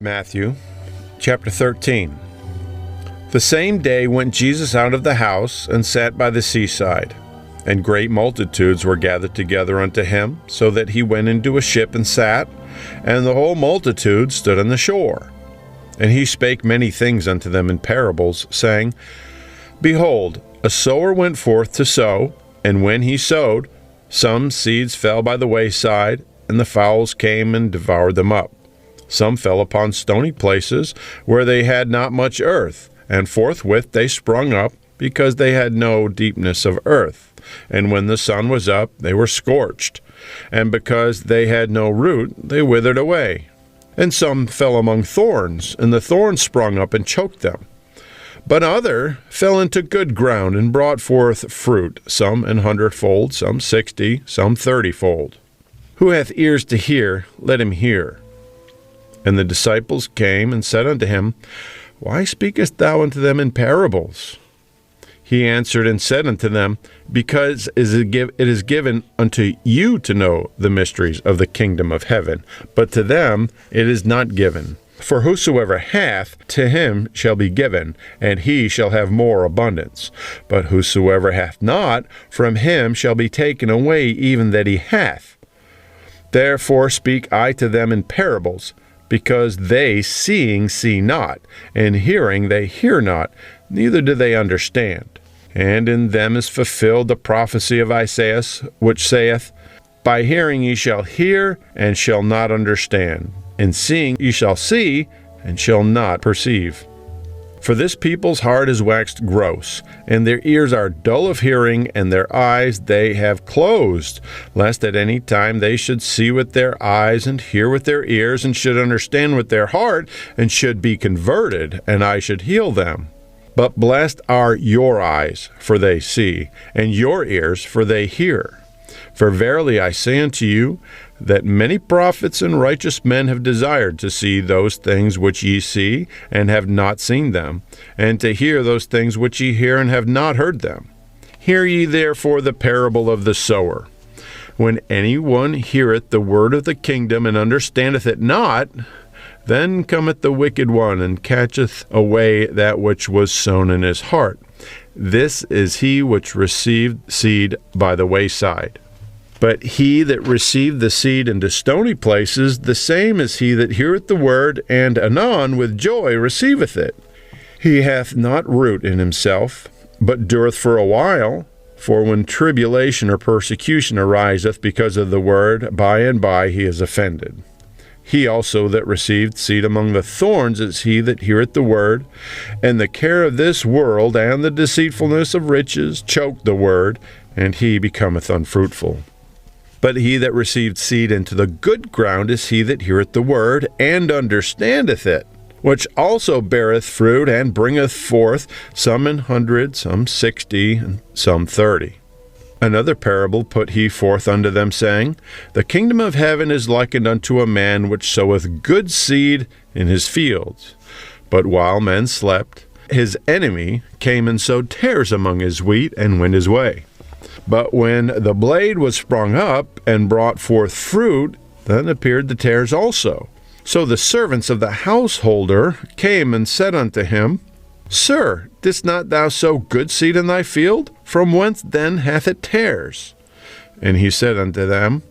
Matthew chapter 13. The same day went Jesus out of the house and sat by the seaside, and great multitudes were gathered together unto him, so that he went into a ship and sat, and the whole multitude stood on the shore. And he spake many things unto them in parables, saying, Behold, a sower went forth to sow, and when he sowed, some seeds fell by the wayside, and the fowls came and devoured them up. Some fell upon stony places, where they had not much earth, and forthwith they sprung up, because they had no deepness of earth. And when the sun was up, they were scorched, and because they had no root, they withered away. And some fell among thorns, and the thorns sprung up and choked them. But other fell into good ground, and brought forth fruit, some an hundredfold, some 60, some 30fold. Who hath ears to hear, let him hear. And the disciples came and said unto him, Why speakest thou unto them in parables? He answered and said unto them, Because it is given unto you to know the mysteries of the kingdom of heaven, but to them it is not given. For whosoever hath, to him shall be given, and he shall have more abundance. But whosoever hath not, from him shall be taken away even that he hath. Therefore speak I to them in parables, because they seeing see not, and hearing they hear not, neither do they understand. And in them is fulfilled the prophecy of Esaias, which saith, By hearing ye shall hear, and shall not understand, and seeing ye shall see, and shall not perceive. For this people's heart is waxed gross, and their ears are dull of hearing, and their eyes they have closed, lest at any time they should see with their eyes, and hear with their ears, and should understand with their heart, and should be converted, and I should heal them. But blessed are your eyes, for they see, and your ears, for they hear. For verily I say unto you, that many prophets and righteous men have desired to see those things which ye see, and have not seen them, and to hear those things which ye hear, and have not heard them. Hear ye therefore the parable of the sower. When any one heareth the word of the kingdom, and understandeth it not, then cometh the wicked one, and catcheth away that which was sown in his heart. This is he which received seed by the wayside. But he that received the seed into stony places, the same is he that heareth the word, and anon with joy receiveth it. He hath not root in himself, but dureth for a while. For when tribulation or persecution ariseth because of the word, by and by he is offended. He also that received seed among the thorns is he that heareth the word, and the care of this world and the deceitfulness of riches choke the word, and he becometh unfruitful. But he that received seed into the good ground is he that heareth the word, and understandeth it, which also beareth fruit, and bringeth forth some 100, some 60, and some 30. Another parable put he forth unto them, saying, The kingdom of heaven is likened unto a man which soweth good seed in his fields. But while men slept, his enemy came and sowed tares among his wheat, and went his way. But when the blade was sprung up, and brought forth fruit, then appeared the tares also. So the servants of the householder came and said unto him, Sir, didst not thou sow good seed in thy field? From whence then hath it tares? And he said unto them,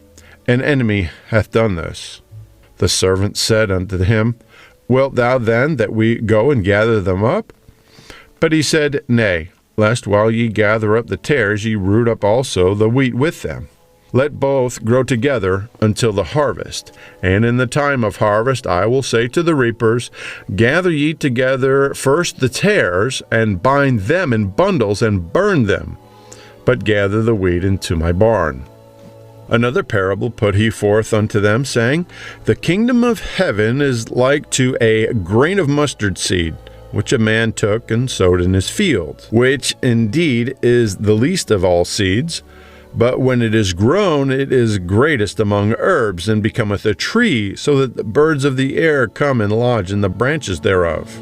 An enemy hath done this. The servant said unto him, Wilt thou then that we go and gather them up? But he said, Nay, lest while ye gather up the tares, ye root up also the wheat with them. Let both grow together until the harvest. And in the time of harvest I will say to the reapers, Gather ye together first the tares, and bind them in bundles, and burn them, but gather the wheat into my barn. Another parable put he forth unto them, saying, The kingdom of heaven is like to a grain of mustard seed, which a man took and sowed in his field, which indeed is the least of all seeds, but when it is grown, it is greatest among herbs, and becometh a tree, so that the birds of the air come and lodge in the branches thereof.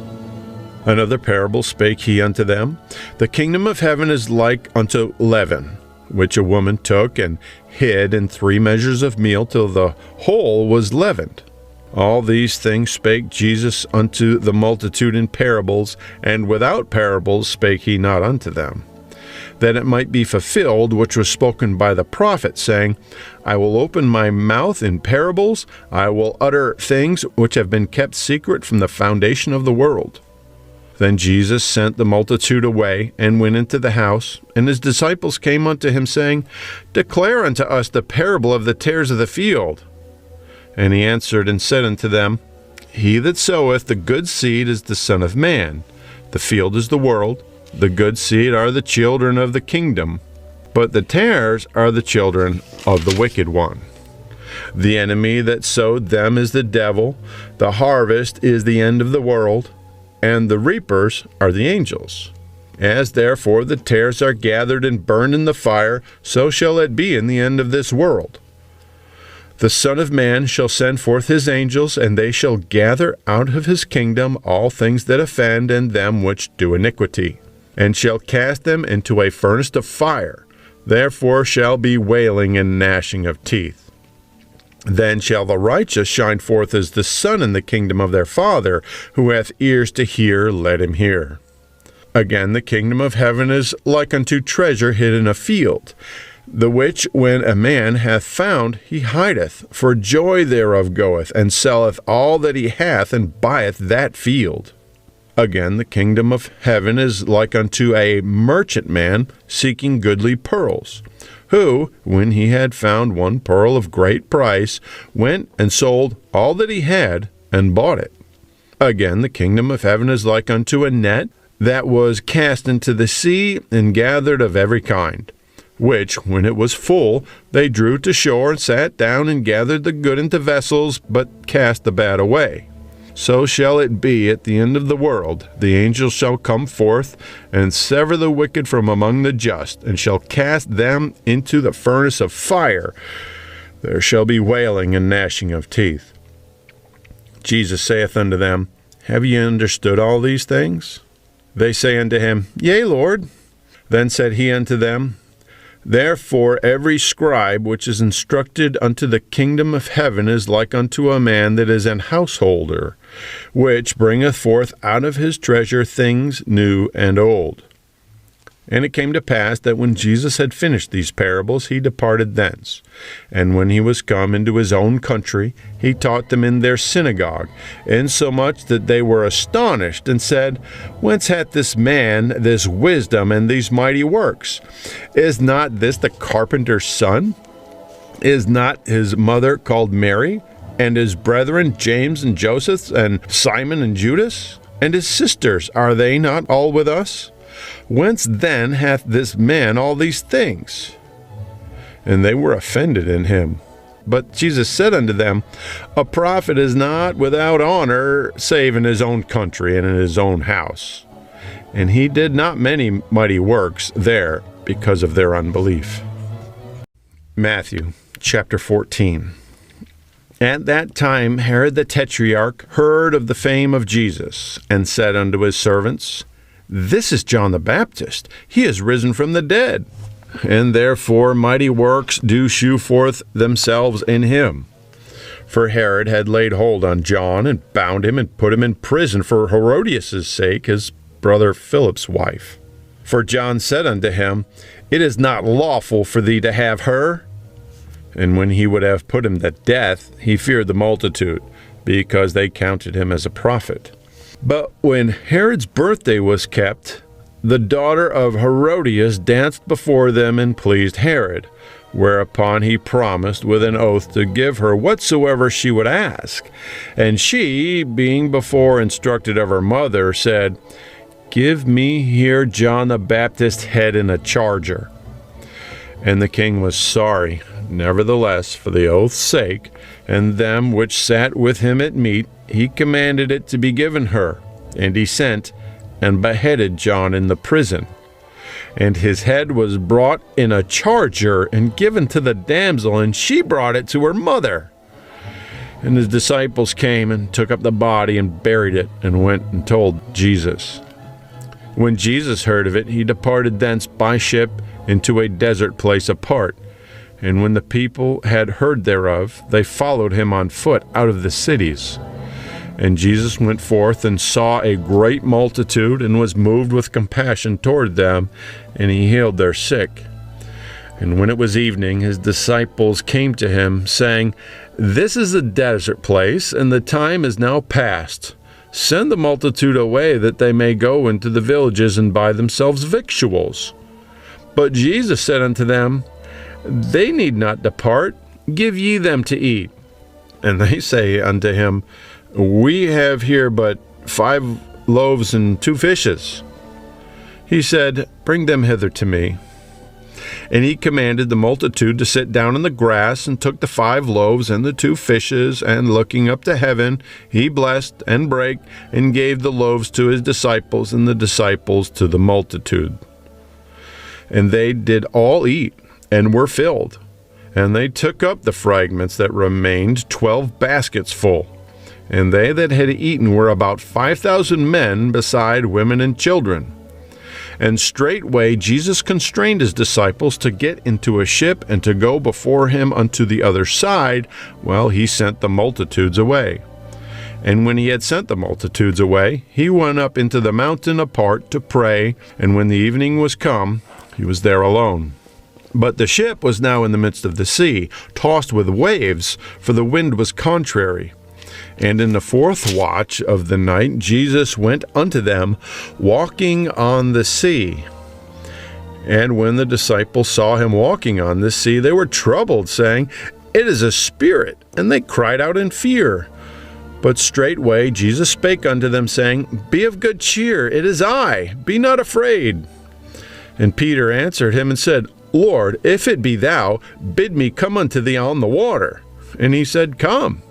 Another parable spake he unto them, The kingdom of heaven is like unto leaven, which a woman took and hid in 3 measures of meal till the whole was leavened. All these things spake Jesus unto the multitude in parables, and without parables spake he not unto them, that it might be fulfilled which was spoken by the prophet, saying, I will open my mouth in parables, I will utter things which have been kept secret from the foundation of the world. Then Jesus sent the multitude away, and went into the house, and his disciples came unto him, saying, Declare unto us the parable of the tares of the field. And he answered and said unto them, He that soweth the good seed is the Son of Man. The field is the world. The good seed are the children of the kingdom, but the tares are the children of the wicked one. The enemy that sowed them is the devil. The harvest is the end of the world, and the reapers are the angels. As therefore the tares are gathered and burned in the fire, so shall it be in the end of this world. The Son of Man shall send forth his angels, and they shall gather out of his kingdom all things that offend, and them which do iniquity, and shall cast them into a furnace of fire. Therefore shall be wailing and gnashing of teeth. Then shall the righteous shine forth as the sun in the kingdom of their Father. Who hath ears to hear, let him hear. Again, the kingdom of heaven is like unto treasure hid in a field, the which when a man hath found, he hideth, for joy thereof goeth, and selleth all that he hath, and buyeth that field. Again, the kingdom of heaven is like unto a merchantman seeking goodly pearls, who, when he had found one pearl of great price, went and sold all that he had, and bought it. Again, the kingdom of heaven is like unto a net that was cast into the sea, and gathered of every kind, which, when it was full, they drew to shore, and sat down, and gathered the good into vessels, but cast the bad away. So shall it be at the end of the world. The angels shall come forth, and sever the wicked from among the just, and shall cast them into the furnace of fire. There shall be wailing and gnashing of teeth. Jesus saith unto them, Have ye understood all these things? They say unto him, Yea, Lord. Then said he unto them, Therefore every scribe which is instructed unto the kingdom of heaven is like unto a man that is an householder, which bringeth forth out of his treasure things new and old. And it came to pass that when Jesus had finished these parables, he departed thence. And when he was come into his own country, he taught them in their synagogue, insomuch that they were astonished, and said, Whence hath this man this wisdom and these mighty works? Is not this the carpenter's son? Is not his mother called Mary? And his brethren James and Joseph, and Simon and Judas? And his sisters, are they not all with us? Whence then hath this man all these things? And they were offended in him. But Jesus said unto them, A prophet is not without honor, save in his own country and in his own house. And he did not many mighty works there because of their unbelief. Matthew chapter 14. At that time Herod the Tetrarch heard of the fame of Jesus, and said unto his servants, This is John the Baptist. He is risen from the dead, and therefore mighty works do shew forth themselves in him. For Herod had laid hold on John, and bound him, and put him in prison for Herodias' sake, his brother Philip's wife. For John said unto him, It is not lawful for thee to have her. And when he would have put him to death, he feared the multitude, because they counted him as a prophet. But when Herod's birthday was kept, the daughter of Herodias danced before them and pleased Herod, whereupon he promised with an oath to give her whatsoever she would ask. And she, being before instructed of her mother, said, Give me here John the Baptist's head in a charger. And the king was sorry, nevertheless, for the oath's sake, and them which sat with him at meat, he commanded it to be given her. And he sent and beheaded John in the prison. And his head was brought in a charger and given to the damsel, and she brought it to her mother. And his disciples came and took up the body and buried it, and went and told Jesus. When Jesus heard of it, he departed thence by ship into a desert place apart, And when the people had heard thereof, they followed him on foot out of the cities. And Jesus went forth and saw a great multitude, and was moved with compassion toward them, and he healed their sick. And when it was evening, his disciples came to him, saying, This is a desert place, and the time is now past. Send the multitude away, that they may go into the villages and buy themselves victuals. But Jesus said unto them, They need not depart, give ye them to eat. And they say unto him, We have here but 5 loaves and 2 fishes. He said, Bring them hither to me. And he commanded the multitude to sit down in the grass, and took the 5 loaves and the 2 fishes, and looking up to heaven, he blessed and brake, and gave the loaves to his disciples, and the disciples to the multitude. And they did all eat, and were filled. And they took up the fragments that remained, 12 baskets full. And they that had eaten were about 5,000 men, beside women and children. And straightway Jesus constrained his disciples to get into a ship, and to go before him unto the other side, while he sent the multitudes away. And when he had sent the multitudes away, he went up into the mountain apart to pray, and when the evening was come, he was there alone. But the ship was now in the midst of the sea, tossed with waves, for the wind was contrary. And in the 4th watch of the night Jesus went unto them, walking on the sea. And when the disciples saw him walking on the sea, they were troubled, saying, It is a spirit. And they cried out in fear. But straightway Jesus spake unto them, saying, Be of good cheer, it is I, be not afraid. And Peter answered him and said, Lord, if it be thou, bid me come unto thee on the water. And he said, Come.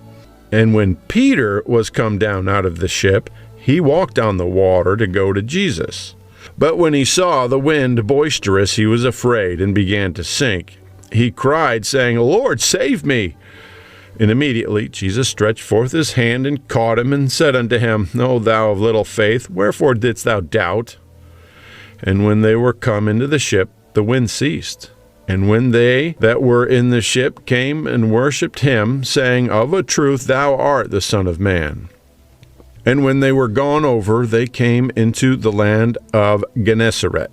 And when Peter was come down out of the ship, he walked on the water to go to Jesus. But when he saw the wind boisterous, he was afraid, and began to sink. He cried, saying, Lord, save me. And immediately Jesus stretched forth his hand, and caught him, and said unto him, O thou of little faith, wherefore didst thou doubt? And when they were come into the ship, the wind ceased. And when they that were in the ship came and worshipped him, saying, Of a truth thou art the Son of Man. And when they were gone over, they came into the land of Gennesaret.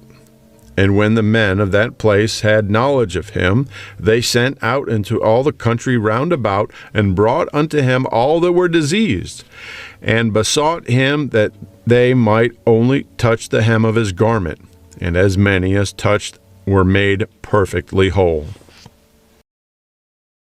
And when the men of that place had knowledge of him, they sent out into all the country round about, and brought unto him all that were diseased, and besought him that they might only touch the hem of his garment. And as many as touched were made perfectly whole.